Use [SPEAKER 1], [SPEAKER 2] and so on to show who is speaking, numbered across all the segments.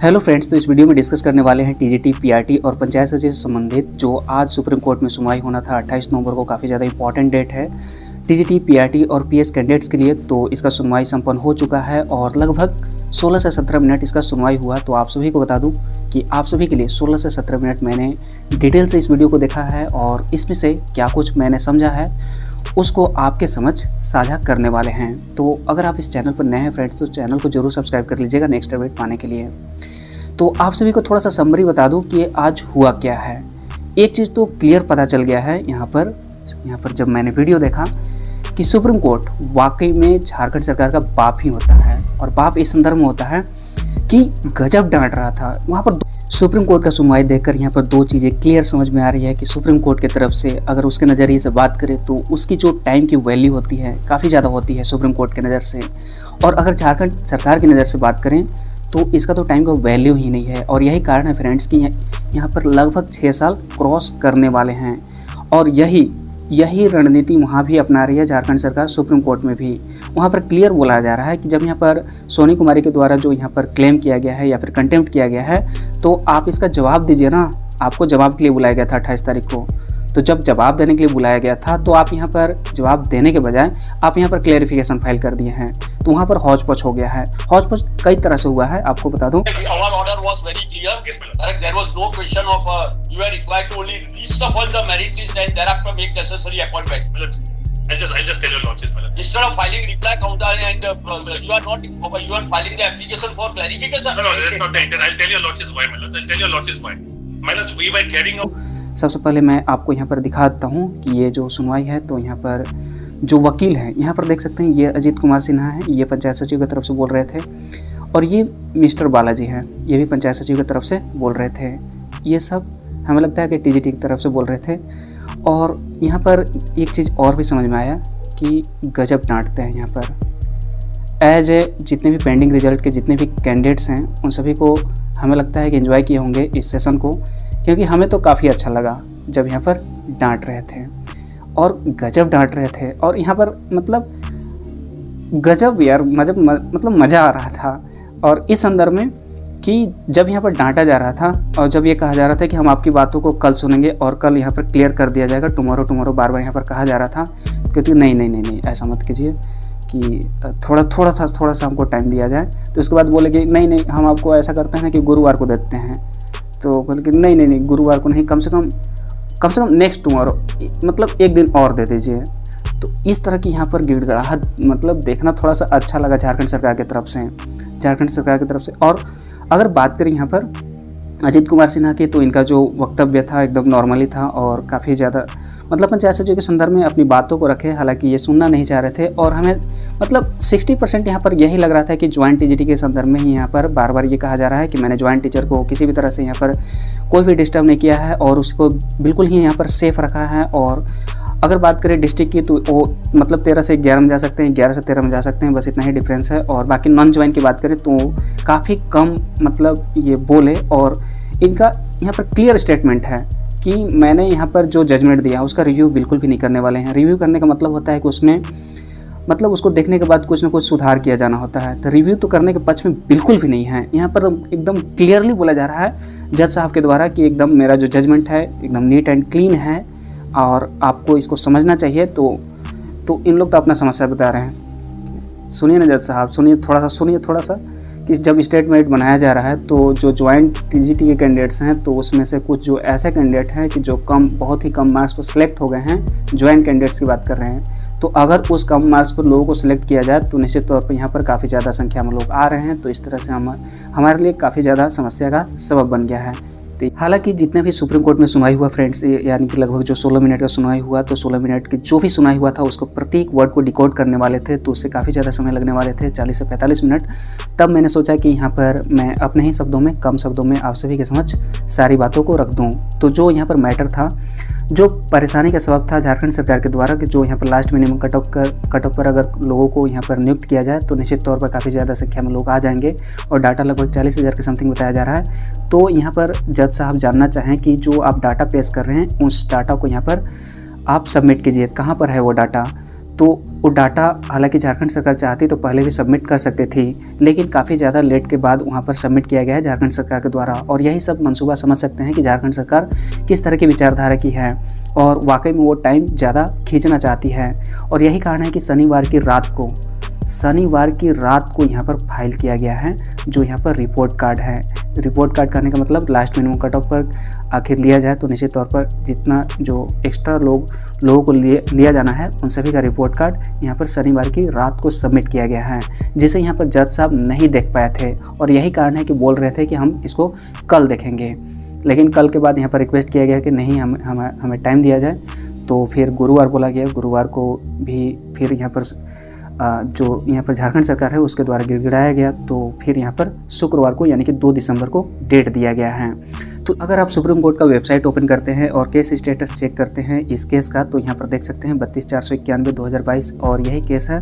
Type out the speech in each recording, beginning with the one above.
[SPEAKER 1] Hello friends, तो इस video में डिस्कस करने वाले हैं टीजीटी, पीआरटी और पंचायत सचिव से संबंधित जो आज सुप्रीम कोर्ट में सुनवाई होना था 28 नवंबर को। काफ़ी ज़्यादा इंपॉर्टेंट डेट है टीजीटी, पीआरटी और पीएस कैंडिडेट्स के लिए। तो इसका सुनवाई संपन्न हो चुका है और लगभग 16 से 17 मिनट इसका सुनवाई हुआ। तो आप सभी को बता दूं कि आप सभी के लिए 16 से 17 मिनट मैंने डिटेल से इस वीडियो को देखा है और इसमें से क्या कुछ मैंने समझा है उसको आपके समझ साझा करने वाले हैं। तो अगर आप इस चैनल पर नए हैं फ्रेंड्स, तो चैनल को जरूर सब्सक्राइब कर लीजिएगा नेक्स्ट अपडेट पाने के लिए। तो आप सभी को थोड़ा सा समरी बता दूं कि आज हुआ क्या है। एक चीज़ तो क्लियर पता चल गया है यहाँ पर जब मैंने वीडियो देखा कि सुप्रीम कोर्ट वाकई में झारखंड सरकार का बाप ही होता है। और बाप इस संदर्भ में होता है कि गजब डांट रहा था वहाँ पर। सुप्रीम कोर्ट का सुनवाई देखकर यहाँ पर दो चीज़ें क्लियर समझ में आ रही है कि सुप्रीम कोर्ट की तरफ से अगर उसके नज़रिए से बात करें तो उसकी जो टाइम की वैल्यू होती है काफ़ी ज़्यादा होती है सुप्रीम कोर्ट की नज़र से। और अगर झारखंड सरकार की नज़र से बात करें तो इसका तो टाइम का वैल्यू ही नहीं है। और यही कारण है फ्रेंड्स कि यहाँ पर लगभग 6 साल क्रॉस करने वाले हैं। और यही रणनीति वहाँ भी अपना रही है झारखंड सरकार, सुप्रीम कोर्ट में भी। वहाँ पर क्लियर बोला जा रहा है कि जब यहाँ पर सोनी कुमारी के द्वारा जो यहाँ पर क्लेम किया गया है या फिर कंटेम्प्ट किया गया है, तो आप इसका जवाब दीजिए ना। आपको जवाब के लिए बुलाया गया था 28 तारीख को। तो जब जवाब देने के लिए बुलाया गया था तो आप यहाँ पर जवाब देने के बजाय आप यहाँ पर क्लेरिफिकेशन फाइल कर दिए हैं। तो वहाँ पर हौच पौच हो गया है। हौच पौच कई तरह से हुआ है, आपको बता दूं।
[SPEAKER 2] I'll just tell your lordship, madam. Instead of filing reply counter and you are filing the application for clarification. No, that's not the intent. I'll tell your lordship why, madam. I'll tell your lordship why. Madam, we were carrying out.
[SPEAKER 1] सबसे पहले मैं आपको यहाँ पर दिखा देता हूँ कि ये जो सुनवाई है, तो यहाँ पर जो वकील हैं यहाँ पर देख सकते हैं, ये अजीत कुमार सिन्हा है, ये पंचायत सचिव की तरफ से बोल रहे थे। और ये मिस्टर बालाजी हैं, ये भी पंचायत सचिव की तरफ से बोल रहे थे। ये सब हमें लगता है कि टीजीटी की तरफ से बोल रहे थे। और यहाँ पर एक चीज़ और भी समझ में आया कि गजब डांटते हैं यहाँ पर। एज ए जितने भी पेंडिंग रिजल्ट के जितने भी कैंडिडेट्स हैं उन सभी को हमें लगता है कि एंजॉय किए होंगे इस सेशन को, क्योंकि हमें तो काफ़ी अच्छा लगा जब यहाँ पर डांट रहे थे और गजब डांट रहे थे। और यहाँ पर मतलब गजब यार, मतलब मज़ा आ रहा था। और इस संदर्भ में कि जब यहाँ पर डांटा जा रहा था और जब ये कहा जा रहा था कि हम आपकी बातों को कल सुनेंगे और कल यहाँ पर क्लियर कर दिया जाएगा, टुमारो बार यहाँ पर कहा जा रहा था। क्योंकि नहीं ऐसा मत कीजिए कि थोड़ा सा हमको टाइम दिया जाए। तो उसके बाद बोले कि नहीं हम आपको ऐसा करते हैं कि गुरुवार को देते हैं। तो बोले कि नहीं गुरुवार को नहीं, कम से कम नेक्स्ट टुमारो, मतलब एक दिन और दे दीजिए। तो इस तरह की यहाँ पर गिड़गिड़ाहट मतलब देखना थोड़ा सा अच्छा लगा झारखंड सरकार की तरफ से। और अगर बात करें यहाँ पर अजीत कुमार सिन्हा की, तो इनका जो वक्तव्य था एकदम नॉर्मली था और काफ़ी ज़्यादा मतलब पंचायत सचिव के संदर्भ में अपनी बातों को रखे। हालांकि ये सुनना नहीं चाह रहे थे और हमें मतलब 60% यहाँ पर यही लग रहा था कि ज्वाइंट टीजीटी के संदर्भ में ही यहाँ पर बार बार ये कहा जा रहा है कि मैंने ज्वाइंट टीचर को किसी भी तरह से यहाँ पर कोई भी डिस्टर्ब नहीं किया है और उसको बिल्कुल ही यहाँ पर सेफ रखा है। और अगर बात करें डिस्ट्रिक्ट की, तो वो मतलब 13 से 11 में जा सकते हैं, 11 से 13 में जा सकते हैं, बस इतना ही डिफरेंस है। और बाकी नॉन ज्वाइन की बात करें तो काफ़ी कम मतलब ये बोले। और इनका यहाँ पर क्लियर स्टेटमेंट है कि मैंने यहाँ पर जो जजमेंट दिया उसका रिव्यू बिल्कुल भी नहीं करने वाले हैं। रिव्यू करने का मतलब होता है कि उसमें मतलब उसको देखने के बाद कुछ ना कुछ सुधार किया जाना होता है। तो रिव्यू तो करने के पक्ष में बिल्कुल भी नहीं है। यहाँ पर एकदम क्लियरली बोला जा रहा है जज साहब के द्वारा कि एकदम मेरा जो जजमेंट है एकदम नीट एंड क्लीन है और आपको इसको समझना चाहिए। तो इन लोग तो अपना समस्या बता रहे हैं। सुनिए ना जज साहब, सुनिए थोड़ा सा कि जब स्टेटमेंट बनाया जा रहा है तो जो ज्वाइंट टीजीटी के कैंडिडेट्स हैं, तो उसमें से कुछ जो ऐसे कैंडिडेट हैं कि जो बहुत ही कम मार्क्स पर सिलेक्ट हो गए हैं, ज्वाइंट कैंडिडेट्स की बात कर रहे हैं। तो अगर उस कम मार्क्स पर लोगों को सिलेक्ट किया जाए तो निश्चित तौर पर यहाँ पर काफ़ी ज़्यादा संख्या में लोग आ रहे हैं। तो इस तरह से हमारे लिए काफ़ी ज़्यादा समस्या का सबब बन गया है। हालांकि जितने भी सुप्रीम कोर्ट में सुनवाई हुआ फ्रेंड्स, यानी कि लगभग जो 16 मिनट का सुनवाई हुआ, तो 16 मिनट की जो भी सुनवाई हुआ था उसको प्रत्येक वर्ड को डिकोड करने वाले थे, तो उससे काफ़ी ज़्यादा समय लगने वाले थे, 40 से 45 मिनट। तब मैंने सोचा कि यहाँ पर मैं अपने ही शब्दों में, कम शब्दों में आप सभी के समझ सारी बातों को रख दूँ। तो जो यहाँ पर मैटर था, जो परेशानी का सबब था झारखंड सरकार के द्वारा कि जो यहाँ पर लास्ट मिनिमम कट ऑफ पर अगर लोगों को यहाँ पर नियुक्त किया जाए तो निश्चित तौर पर काफ़ी ज़्यादा संख्या में लोग आ जाएंगे और डाटा लगभग 40,000 के समथिंग बताया जा रहा है। तो यहाँ पर जज साहब जानना चाहें कि जो आप डाटा पेश कर रहे हैं उस डाटा को यहाँ पर आप सबमिट कीजिए, कहाँ पर है वो डाटा। तो वो डाटा हालांकि झारखंड सरकार चाहती तो पहले भी सबमिट कर सकते थी, लेकिन काफ़ी ज़्यादा लेट के बाद वहाँ पर सबमिट किया गया है झारखंड सरकार के द्वारा। और यही सब मंसूबा समझ सकते हैं कि झारखंड सरकार किस तरह की विचारधारा की है और वाकई में वो टाइम ज़्यादा खींचना चाहती है। और यही कारण है कि शनिवार की रात को यहाँ पर फाइल किया गया है जो यहाँ पर रिपोर्ट कार्ड है। रिपोर्ट कार्ड करने का मतलब लास्ट मिनिमम कट ऑफ पर आखिर लिया जाए तो निश्चित तौर पर जितना जो एक्स्ट्रा लोगों को लिया जाना है उन सभी का रिपोर्ट कार्ड यहाँ पर शनिवार की रात को सबमिट किया गया है, जिसे यहाँ पर जज साहब नहीं देख पाए थे। और यही कारण है कि बोल रहे थे कि हम इसको कल देखेंगे, लेकिन कल के बाद यहाँ पर रिक्वेस्ट किया गया कि नहीं हमें टाइम दिया जाए। तो फिर गुरुवार बोला गया, गुरुवार को भी फिर यहाँ पर जो यहाँ पर झारखंड सरकार है उसके द्वारा गिड़गिड़ाया गया। तो फिर यहाँ पर शुक्रवार को यानी कि 2 दिसंबर को डेट दिया गया है। तो अगर आप सुप्रीम कोर्ट का वेबसाइट ओपन करते हैं और केस स्टेटस चेक करते हैं इस केस का, तो यहाँ पर देख सकते हैं 32/491/2022 और यही केस है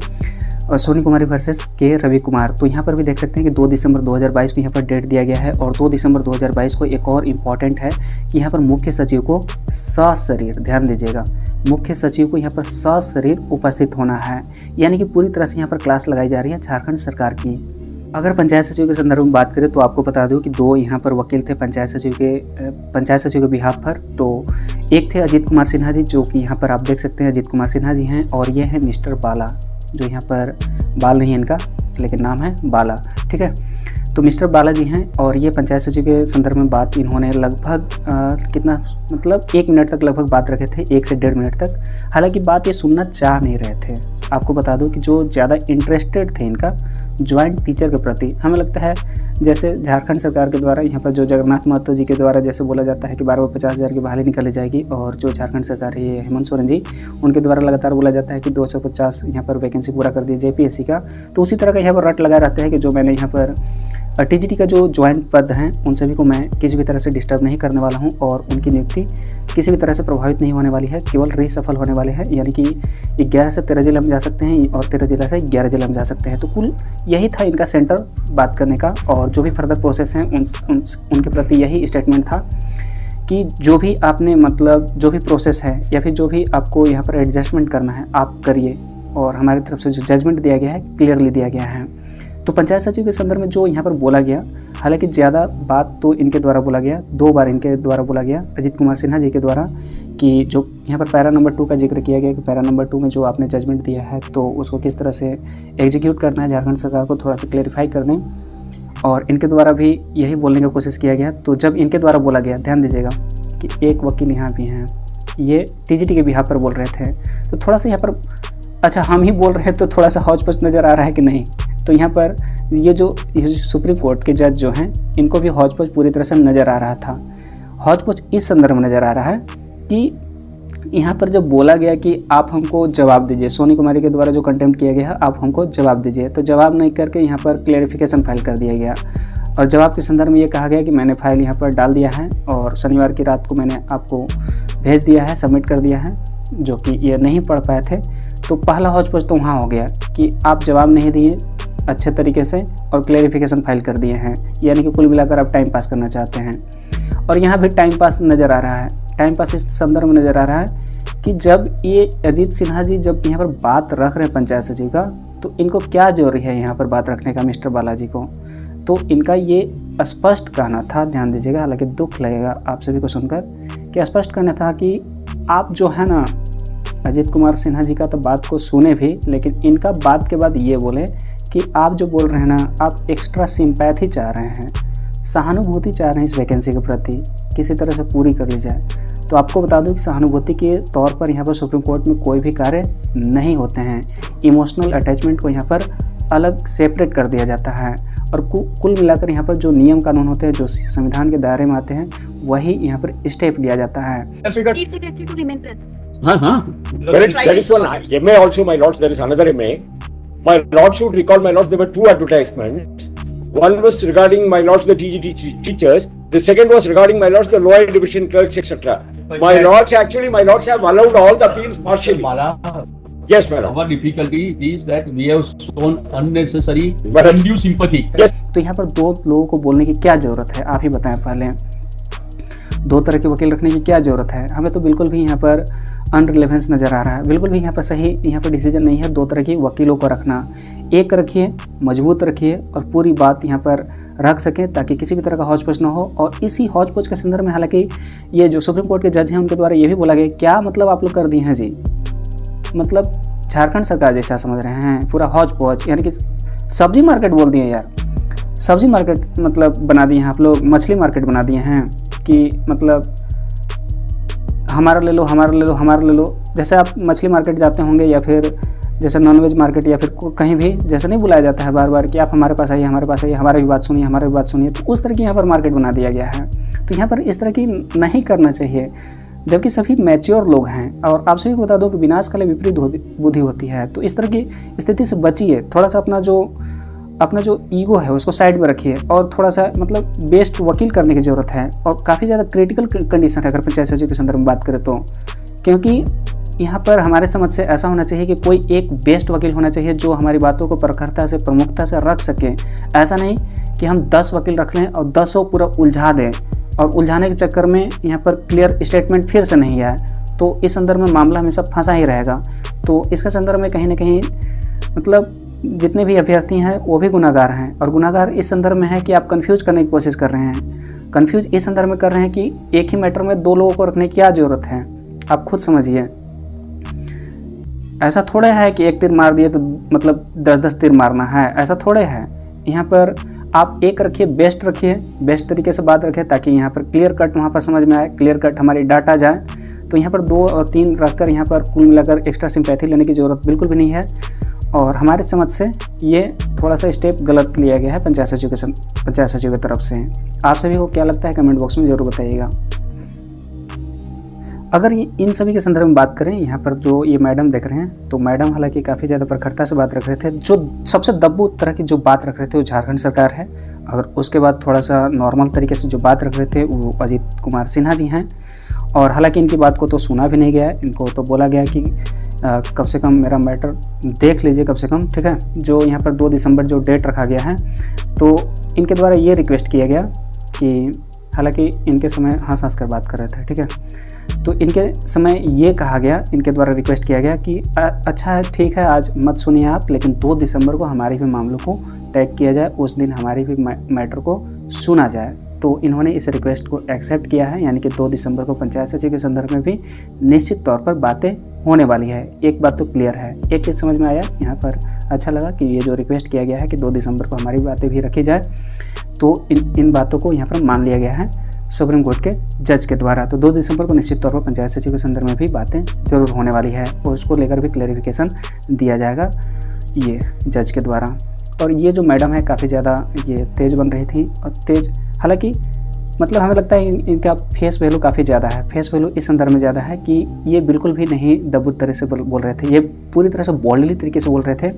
[SPEAKER 1] सोनी कुमारी वर्सेस के रवि कुमार। तो यहाँ पर भी देख सकते हैं कि 2 दिसंबर 2022 को यहाँ पर डेट दिया गया है। और 2 दिसंबर 2022 को एक और इम्पॉर्टेंट है कि यहाँ पर मुख्य सचिव को सशरीर, ध्यान दीजिएगा, मुख्य सचिव को यहाँ पर सशरीर उपस्थित होना है, यानी कि पूरी तरह से यहाँ पर क्लास लगाई जा रही है झारखंड सरकार की। अगर पंचायत सचिव के संदर्भ में बात करें तो आपको बता दूं कि 2 यहाँ पर वकील थे पंचायत सचिव के बिहाफ पर। तो एक थे अजीत कुमार सिन्हा जी, जो कि यहाँ पर आप देख सकते हैं अजीत कुमार सिन्हा जी हैं, और ये है मिस्टर बाला, जो यहाँ पर बाल नहीं है इनका लेकिन नाम है बाला, ठीक है। तो मिस्टर बाला जी हैं और ये पंचायत सचिव के संदर्भ में बात इन्होंने लगभग कितना मतलब 1 मिनट तक लगभग बात रखे थे, 1 से 1.5 मिनट तक। हालांकि बात ये सुनना चाह नहीं रहे थे। आपको बता दूं कि जो ज़्यादा इंटरेस्टेड थे इनका ज्वाइंट टीचर के प्रति, हमें लगता है जैसे झारखंड सरकार के द्वारा यहाँ पर जो जगन्नाथ महतो जी के द्वारा जैसे बोला जाता है कि 12/50,000 की बहाली निकाली जाएगी, और जो झारखंड सरकार है ये हेमंत सोरेन जी उनके द्वारा लगातार बोला जाता है कि 250 यहाँ पर वैकेंसी पूरा कर दी JPSC का। तो उसी तरह का यहाँ पर रट लगा रहते हैं कि जो मैंने यहाँ पर TGT का जो ज्वाइंट पद हैं उन सभी को मैं किसी भी तरह से डिस्टर्ब नहीं करने वाला हूं, और उनकी नियुक्ति किसी भी तरह से प्रभावित नहीं होने वाली है, केवल रीसफल होने वाले हैं, यानी कि 11 से 13 जिले में जा सकते हैं और 13 जिला से 11 जिले में जा सकते हैं। तो कुल यही था इनका सेंटर बात करने का, और जो भी फर्दर प्रोसेस हैं उनके प्रति यही स्टेटमेंट था कि जो भी आपने मतलब जो भी प्रोसेस है या फिर जो भी आपको यहाँ पर एडजस्टमेंट करना है आप करिए, और हमारी तरफ से जो जजमेंट दिया गया है क्लियरली दिया गया है। तो पंचायत सचिव के संदर्भ में जो यहाँ पर बोला गया, हालांकि ज़्यादा बात तो इनके द्वारा बोला गया, 2 बार इनके द्वारा बोला गया अजीत कुमार सिन्हा जी के द्वारा, कि जो यहाँ पर पैरा नंबर 2 का जिक्र किया गया कि पैरा नंबर 2 में जो आपने जजमेंट दिया है तो उसको किस तरह से एग्जीक्यूट करना है, झारखंड सरकार को थोड़ा सा क्लेरिफाई कर दें। और इनके द्वारा भी यही बोलने की कोशिश किया गया। तो जब इनके द्वारा बोला गया, ध्यान दीजिएगा कि एक वकील यहाँ भी हैं, ये TGT के बिहाफ पर बोल रहे थे, तो थोड़ा सा यहाँ पर अच्छा हम ही बोल रहे हैं तो थोड़ा सा हौच पौच नज़र आ रहा है कि नहीं। तो यहाँ पर ये जो सुप्रीम कोर्ट के जज जो हैं इनको भी हौच पौच पूरी तरह से नज़र आ रहा था। हौच पौच इस संदर्भ में नज़र आ रहा है कि यहाँ पर जब बोला गया कि आप हमको जवाब दीजिए, सोनी कुमारी के द्वारा जो कंटेम्प्ट किया गया है आप हमको जवाब दीजिए, तो जवाब नहीं करके यहाँ पर क्लेरिफिकेशन फाइल कर दिया गया। और जवाब के संदर्भ में ये कहा गया कि मैंने फाइल यहाँ पर डाल दिया है और शनिवार की रात को मैंने आपको भेज दिया है, सबमिट कर दिया है, जो कि ये नहीं पढ़ पाए थे। तो पहला हौच पौच तो वहाँ हो गया कि आप जवाब नहीं दिए अच्छे तरीके से और क्लेरिफिकेशन फाइल कर दिए हैं, यानी कि कुल मिलाकर आप टाइम पास करना चाहते हैं। और यहाँ भी टाइम पास नज़र आ रहा है। टाइम पास इस संदर्भ में नज़र आ रहा है कि जब ये अजीत सिन्हा जी जब यहाँ पर बात रख रहे हैं पंचायत सचिव का, तो इनको क्या जरूरी है यहाँ पर बात रखने का मिस्टर बालाजी को। तो इनका ये स्पष्ट कहना था, ध्यान दीजिएगा, हालांकि दुख लगेगा आप सभी को सुनकर, कि स्पष्ट कहना था कि आप जो है ना अजीत कुमार सिन्हा जी का तो बात को सुने भी, लेकिन इनका बात के बाद ये बोले कि आप जो बोल रहे हैं ना, आप एक्स्ट्रा सिंपैथी चाह रहे हैं, सहानुभूति चाह रहे हैं इस वैकेंसी के प्रति, किसी तरह से पूरी कर ली जाए। तो आपको बता दूं कि सहानुभूति के तौर पर यहाँ पर सुप्रीम कोर्ट में कोई भी कार्य नहीं होते हैं। इमोशनल अटैचमेंट को यहाँ पर अलग सेपरेट कर दिया जाता है, और कुल मिलाकर यहाँ पर जो नियम कानून होते हैं जो संविधान के दायरे में आते हैं वही यहाँ पर स्टेप लिया जाता है।
[SPEAKER 3] There is one MA also, my lords. There is another MA. My lords should recall, my lords, there were 2 advertisements. One was regarding, my lords, the TGT teachers. The second was regarding, my lords, the lower division clerks, etc. My lords, actually, my lords have allowed all the appeals partially. Yes, my lord.
[SPEAKER 4] Our difficulty is that we have shown unnecessary undue sympathy.
[SPEAKER 3] Yes.
[SPEAKER 1] तो यहाँ पर 2 लोगों को बोलने की क्या ज़रूरत है, आप ही बताएं। पहले 2 तरह के वकील रखने की क्या ज़रूरत है। हमें तो बिल्कुल भी यहाँ पर अनरिलेवेंस नज़र आ रहा है। बिल्कुल भी यहाँ पर सही यहाँ पर डिसीजन नहीं है। दो तरह की वकीलों को रखना, एक रखिए, मजबूत रखिए और पूरी बात यहाँ पर रख सकें ताकि किसी भी तरह का हौच पौच ना हो। और इसी हौच पौच के संदर्भ में हालांकि ये जो सुप्रीम कोर्ट के जज हैं उनके द्वारा ये भी बोला गया, क्या मतलब आप लोग कर दिए हैं जी, मतलब झारखंड सरकार जैसा समझ रहे हैं पूरा हौच पौच, यानी कि सब्जी मार्केट बोल दिए यार, सब्जी मार्केट मतलब बना दिए हैं आप लोग, मछली मार्केट बना दिए हैं कि मतलब हमारा ले लो, हमारा ले लो, हमारा ले लो। जैसे आप मछली मार्केट जाते होंगे या फिर जैसे नॉनवेज मार्केट या फिर कहीं भी जैसे नहीं बुलाया जाता है बार बार कि आप हमारे पास आइए, हमारे पास आइए, हमारी भी बात सुनिए, हमारी भी बात सुनिए, तो उस तरह की यहाँ पर मार्केट बना दिया गया है। तो यहाँ पर इस तरह की नहीं करना चाहिए, जबकि सभी मैच्योर लोग हैं। और आप सभी को बता दो कि विनाश काले विपरीत बुद्धि होती है। तो इस तरह की स्थिति से बचिए, थोड़ा सा अपना जो ईगो है उसको साइड में रखिए और थोड़ा सा मतलब बेस्ट वकील करने की ज़रूरत है। और काफ़ी ज़्यादा क्रिटिकल कंडीशन है अगर पंचायत सचिव के संदर्भ में बात करें तो, क्योंकि यहाँ पर हमारे समझ से ऐसा होना चाहिए कि कोई एक बेस्ट वकील होना चाहिए जो हमारी बातों को प्रखरता से, प्रमुखता से रख सके। ऐसा नहीं कि हम 10 वकील रख लें और 10 पूरा उलझा दें और उलझाने के चक्कर में यहाँ पर क्लियर स्टेटमेंट फिर से नहीं आए, तो इस संदर्भ में मामला हमेशा फंसा ही रहेगा। तो इसके संदर्भ में कहीं ना कहीं मतलब जितने भी अभ्यर्थी हैं वो भी गुनाहगार हैं। और गुनाहगार इस संदर्भ में है कि आप कंफ्यूज करने की कोशिश कर रहे हैं, कंफ्यूज इस संदर्भ में कर रहे हैं कि एक ही मैटर में 2 लोगों को रखने की क्या ज़रूरत है, आप खुद समझिए। ऐसा थोड़े है कि एक तीर मार दिए तो मतलब 10-10 तीर मारना है, ऐसा थोड़े है। यहाँ पर आप एक रखिए, बेस्ट रखिए, बेस्ट तरीके से बात रखिए ताकि यहाँ पर क्लियर कट वहाँ पर समझ में आए, क्लियर कट हमारी डाटा जाए। तो यहाँ पर 2 और 3 रखकर यहाँ पर कुल मिलाकर एक्स्ट्रा सिंपैथी लेने की ज़रूरत बिल्कुल भी नहीं है। और हमारे समझ से ये थोड़ा सा स्टेप गलत लिया गया है पंचायत सचिव की तरफ से। आप सभी को क्या लगता है कमेंट बॉक्स में ज़रूर बताइएगा। अगर इन सभी के संदर्भ में बात करें, यहाँ पर जो ये मैडम देख रहे हैं, तो मैडम हालांकि काफ़ी ज़्यादा प्रखरता से बात रख रहे थे। जो सबसे दब्बू तरह की जो बात रख रहे थे वो झारखंड सरकार है। अगर उसके बाद थोड़ा सा नॉर्मल तरीके से जो बात रख रहे थे वो अजीत कुमार सिन्हा जी हैं। और हालांकि इनकी बात को तो सुना भी नहीं गया, इनको तो बोला गया कि कम से कम मेरा मैटर देख लीजिए कम से कम, ठीक है। जो यहाँ पर 2 दिसंबर जो डेट रखा गया है, तो इनके द्वारा ये रिक्वेस्ट किया गया कि हालांकि इनके समय हंस हंस कर बात कर रहे थे, ठीक है, तो इनके समय ये कहा गया, इनके द्वारा रिक्वेस्ट किया गया कि अच्छा है, ठीक है, आज मत सुनिए आप, लेकिन 2 दिसंबर को हमारे भी मामलों को टैग किया जाए, उस दिन हमारी भी मैटर को सुना जाए। तो इन्होंने इस रिक्वेस्ट को एक्सेप्ट किया है, यानी कि 2 दिसंबर को पंचायत सचिव के संदर्भ में भी निश्चित तौर पर बातें होने वाली है। एक बात तो क्लियर है, एक चीज़ समझ में आया यहाँ पर, अच्छा लगा कि ये जो रिक्वेस्ट किया गया है कि 2 दिसंबर को हमारी बातें भी रखी जाए, तो इन बातों को यहाँ पर मान लिया गया है सुप्रीम कोर्ट के जज के द्वारा। तो 2 दिसंबर को निश्चित तौर पर पंचायत सचिव के संदर्भ में भी बातें जरूर होने वाली है और उसको लेकर भी क्लैरिफिकेशन दिया जाएगा ये जज के द्वारा। और ये जो मैडम है काफ़ी ज़्यादा ये तेज़ बन रही थी, और तेज़ हालांकि मतलब हमें लगता है इनका फेस वैल्यू काफ़ी ज़्यादा है। फेस वैल्यू इस संदर्भ में ज़्यादा है कि ये बिल्कुल भी नहीं दबूत तरह से बोल रहे थे, ये पूरी तरह से बॉडीली तरीके से बोल रहे थे।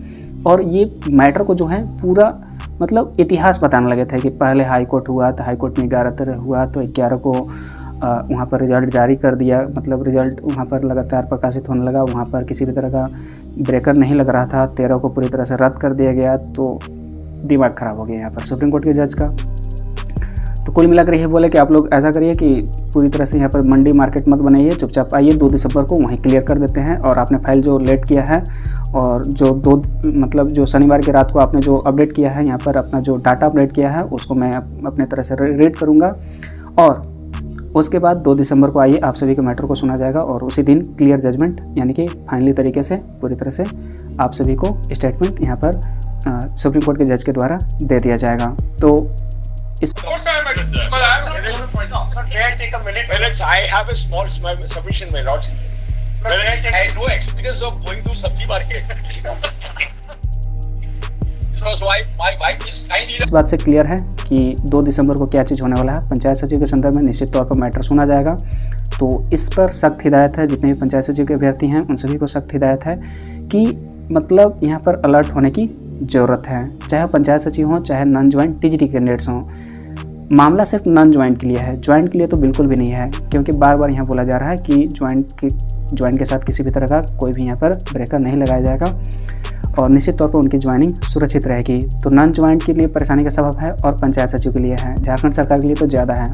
[SPEAKER 1] और ये मैटर को जो है पूरा मतलब इतिहास बताने लगे थे कि पहले हाई कोर्ट हुआ तो हाई कोर्ट में 11 तरह हुआ, तो 11 को वहाँ पर रिजल्ट जारी कर दिया, मतलब रिजल्ट वहाँ पर लगातार प्रकाशित होने लगा, वहाँ पर किसी भी तरह का ब्रेकर नहीं लग रहा था, 13 को पूरी तरह से रद्द कर दिया गया। तो दिमाग ख़राब हो गया यहाँ पर सुप्रीम कोर्ट के जज का। तो कुल मिलाकर ये बोले कि आप लोग ऐसा करिए कि पूरी तरह से यहाँ पर मंडी मार्केट मत बनाइए, चुपचाप आइए, 2 दिसंबर को वहीं क्लियर कर देते हैं। और आपने फाइल जो लेट किया है और जो शनिवार की रात को आपने जो अपडेट किया है, यहाँ पर अपना जो डाटा अपडेट किया है, उसको मैं अपने तरह से रीड करूँगा और उसके बाद 2 दिसंबर को आइए, आप सभी के मैटर को सुना जाएगा और उसी दिन क्लियर जजमेंट यानी कि फाइनली तरीके से पूरी तरह से आप सभी को स्टेटमेंट यहाँ पर सुप्रीम कोर्ट के जज के द्वारा दे दिया जाएगा। तो इस
[SPEAKER 2] I have a small submission, my lords. I had no experience of going to sabji market. Because my wife is kindly.
[SPEAKER 1] इस बात से क्लियर है कि 2 दिसंबर को क्या चीज़ होने वाला है। पंचायत सचिव के संदर्भ में निश्चित तौर पर मैटर सुना जाएगा, तो इस पर सख्त हिदायत है, जितने भी पंचायत सचिव के अभ्यर्थी हैं उन सभी को सख्त हिदायत है कि मतलब यहाँ पर अलर्ट होने की ज़रूरत है, चाहे पंचायत सचिव हों चाहे नॉन ज्वाइंट टीजीटी कैंडिडेट्स हों। मामला सिर्फ नॉन ज्वाइंट के लिए है, ज्वाइंट के लिए तो बिल्कुल भी नहीं है, क्योंकि बार बार यहाँ बोला जा रहा है कि ज्वाइंट के साथ किसी भी तरह का कोई भी यहाँ पर ब्रेकर नहीं लगाया जाएगा और निश्चित तौर पर उनकी ज्वाइनिंग सुरक्षित रहेगी। तो नॉन ज्वाइंट के लिए परेशानी का सबब है और पंचायत सचिव के लिए है, झारखंड सरकार के लिए तो ज़्यादा है।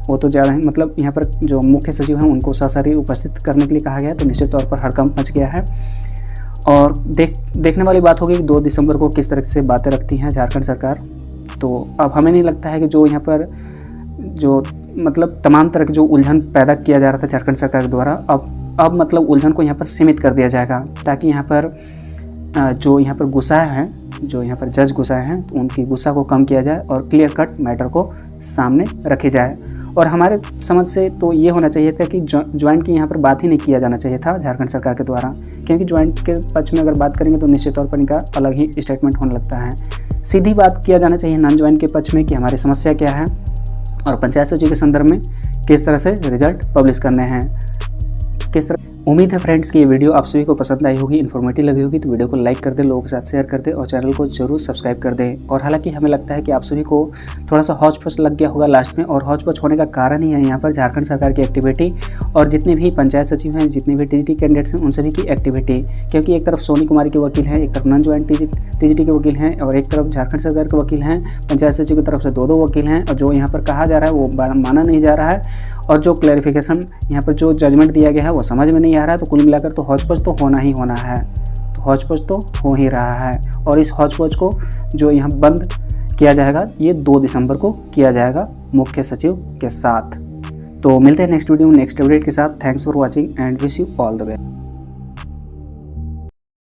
[SPEAKER 1] वो तो ज़्यादा है, मतलब यहाँ पर जो मुख्य सचिव हैं उनको सशरीर उपस्थित करने के लिए कहा गया है, तो निश्चित तौर पर हड़कंप मच गया है। और देखने वाली बात होगी कि 2 दिसंबर को किस तरह से बातें रखती हैं झारखंड सरकार। तो अब हमें नहीं लगता है कि जो यहाँ पर जो मतलब तमाम तरह की जो उलझन पैदा किया जा रहा था झारखंड सरकार के द्वारा, अब मतलब उलझन को यहाँ पर सीमित कर दिया जाएगा, ताकि यहाँ पर जो यहाँ पर गुस्सा है, जो यहाँ पर जज गुस्सा हैं, तो उनकी गुस्सा को कम किया जाए और क्लियर कट मैटर को सामने रखे जाए। और हमारे समझ से तो ये होना चाहिए था कि ज्वाइंट की यहाँ पर बात ही नहीं किया जाना चाहिए था झारखंड सरकार के द्वारा, क्योंकि ज्वाइंट के पक्ष में अगर बात करेंगे तो निश्चित तौर पर इनका अलग ही स्टेटमेंट होने लगता है। सीधी बात किया जाना चाहिए नॉन ज्वाइंट के पक्ष में कि हमारी समस्या क्या है और पंचायत सचिव के संदर्भ में किस तरह से रिजल्ट पब्लिश करने हैं, किस तरह। उम्मीद है फ्रेंड्स कि ये वीडियो आप सभी को पसंद आई होगी, इन्फॉर्मेटिव लगी होगी, तो वीडियो को लाइक कर दे, लोगों के साथ शेयर कर दे और चैनल को जरूर सब्सक्राइब कर दे। और हालांकि हमें लगता है कि आप सभी को थोड़ा सा हौच पौच लग गया होगा लास्ट में, और हौच पौच होने का कारण ही है यहाँ पर झारखंड सरकार की एक्टिविटी और जितने भी पंचायत सचिव हैं, जितने भी टीजीटी कैंडिडेट्स हैं, उन सभी की एक्टिविटी। क्योंकि एक तरफ सोनी कुमारी के वकील हैं, एक तरफ नॉन ज्वाइंट टीजीटी के वकील हैं, और एक तरफ झारखंड सरकार के वकील हैं, पंचायत सचिव की तरफ से 2 वकील हैं, और जो यहाँ पर कहा जा रहा है वो माना नहीं जा रहा है, और जो क्लैरिफिकेशन यहाँ पर जो जजमेंट दिया गया है वो समझ में नहीं आ रहा है। तो कुल मिलाकर तो हौच पौच तो होना ही होना है, तो हौच पौच तो हो ही रहा है। और इस हौच पौच को जो यहाँ बंद किया जाएगा, ये 2 दिसंबर को किया जाएगा मुख्य सचिव के साथ। तो मिलते हैं नेक्स्ट वीडियो में नेक्स्ट अपडेट के साथ। Thanks for watching and wish you all the best.